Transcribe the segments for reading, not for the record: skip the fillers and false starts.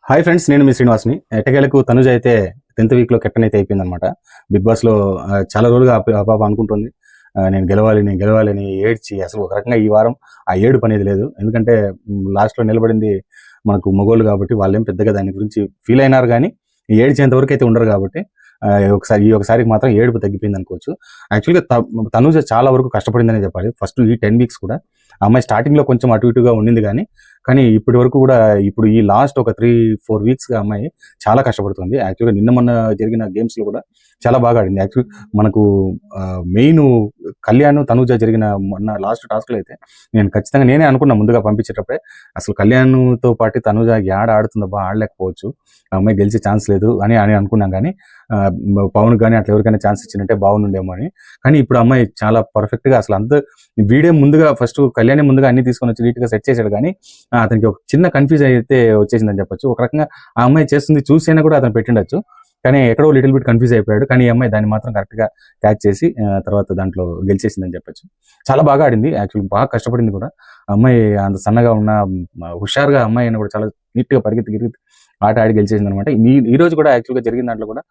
Hi friends, నేను మీ శ్రీనివాస్ని. ఎట్టకేలకు తనుజ అయితే 10th వీక్లో కెప్టెన్ అయితే అయిపోయిందనమాట. బిగ్ బాస్లో చాలా రోజులుగా ఆ పాప అనుకుంటుంది నేను గెలవాలి నేను గెలవాలి అని ఏడ్చి అసలు ఒక రకంగా ఈ వారం ఆ ఏడుపు అనేది లేదు. ఎందుకంటే లాస్ట్లో నిలబడింది మనకు మగోళ్ళు కాబట్టి వాళ్ళేం పెద్దగా దాని గురించి ఫీల్ అయినారు, కానీ ఏడ్చేంత వరకు అయితే ఉండరు కాబట్టి ఒకసారికి మాత్రం ఏడుపు తగ్గిపోయింది అనుకోవచ్చు. యాక్చువల్గా తనుజ చాలా వరకు కష్టపడిందనే చెప్పాలి. ఫస్ట్ ఈ 10 వీక్స్ కూడా ఆ అమ్మాయి స్టార్టింగ్లో కొంచెం అటు ఇటుగా ఉండింది, కానీ ఇప్పటి వరకు కూడా ఇప్పుడు ఈ లాస్ట్ ఒక 3-4 వీక్స్గా అమ్మాయి చాలా కష్టపడుతుంది. యాక్చువల్గా నిన్న మొన్న జరిగిన గేమ్స్లో కూడా చాలా బాగా ఆడింది. యాక్చువల్ మనకు మెయిన్ కళ్యాణ్ తనుజ జరిగిన మొన్న లాస్ట్ టాస్క్లో అయితే నేను ఖచ్చితంగా నేనే అనుకున్నా ముందుగా పంపించేటప్పుడే, అసలు కళ్యాణ్తో పాటు తనుజ యాడ ఆడుతుందబ్బా, ఆడలేకపోవచ్చు, ఆ అమ్మాయి గెలిచే ఛాన్స్ లేదు అని అనుకున్నాం. కానీ పవన్ కానీ అట్లా ఎవరికైనా ఛాన్స్ ఇచ్చినట్టే బాగుండేమో అని. కానీ ఇప్పుడు అమ్మాయి చాలా పర్ఫెక్ట్గా అసలు అంత వీడియో ముందుగా ఫస్ట్ కళ్యాణ్ ముందుగా అన్ని తీసుకొని వచ్చి నీట్గా సెట్ చేశాడు, కానీ అతనికి ఒక చిన్న కన్ఫ్యూజ్ అయితే వచ్చేసిందని చెప్పొచ్చు. ఒక రకంగా ఆ అమ్మాయి చేస్తుంది చూసైనా కూడా అతను పెట్టిండొచ్చు, కానీ ఎక్కడో లిటిల్ బిట్ కన్ఫ్యూజ్ అయిపోయాడు. కానీ ఈ అమ్మాయి దాన్ని మాత్రం కరెక్ట్గా క్యాచ్ చేసి తర్వాత దాంట్లో గెలిచేసిందని చెప్పొచ్చు. చాలా బాగా ఆడింది, యాక్చువల్లీ బాగా కష్టపడింది కూడా. అమ్మాయి అంత సన్నగా ఉన్న హుషారుగా అమ్మాయి అయినా కూడా చాలా నీట్గా పరిగెత్తి ఆట ఆడి గెలిచేసింది అనమాట. ఈ రోజు కూడా యాక్చువల్గా జరిగిన దాంట్లో కూడా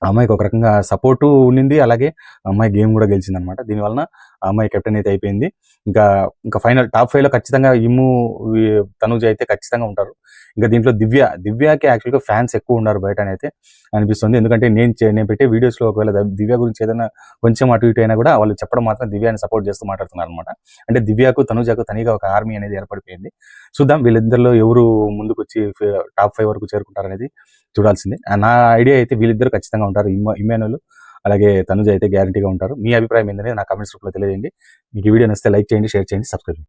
అమ్మాయికి ఒక రకంగా సపోర్టు ఉండింది, అలాగే అమ్మాయి గేమ్ కూడా గెలిచింది అనమాట. దీనివలన అమ్మాయి కెప్టెన్ అయితే అయిపోయింది. ఇంకా ఫైనల్ టాప్ 5లో ఖచ్చితంగా తనుజ అయితే ఖచ్చితంగా ఉంటారు. ఇంకా దీంట్లో దివ్యకి యాక్చువల్గా ఫ్యాన్స్ ఎక్కువ ఉన్నారు బయట అయితే అనిపిస్తుంది. ఎందుకంటే నేను పెట్టే వీడియోస్లో ఒకవేళ దివ్య గురించి ఏదైనా కొంచెం అటు ఇటు అయినా కూడా వాళ్ళు చెప్పడం మాత్రం దివ్యాని సపోర్ట్ చేస్తూ మాట్లాడుతున్నారు అనమాట. అంటే దివ్యకు తనుజకు తనిగా ఒక ఆర్మీ అనేది ఏర్పడిపోయింది. చూద్దాం వీళ్ళిద్దరిలో ఎవరు ముందుకు వచ్చి టాప్ 5 వరకు చేరుకుంటారనేది చూడాల్సిందే. నా ఐడియా అయితే వీళ్ళిద్దరు ఖచ్చితంగా ఉంటారు. ఇమ్మాన్యుల్ అలాగే తనుజ అయితే గ్యారంటీగా ఉంటారు. మీ అభిప్రాయం ఏంటనేది నా కామెంట్స్ రూపంలో తెలియజేయండి. మీకు ఈ వీడియో నచ్చితే లైక్ చేయండి, షేర్ చేయండి, సబ్స్క్రైబ్ చేయండి.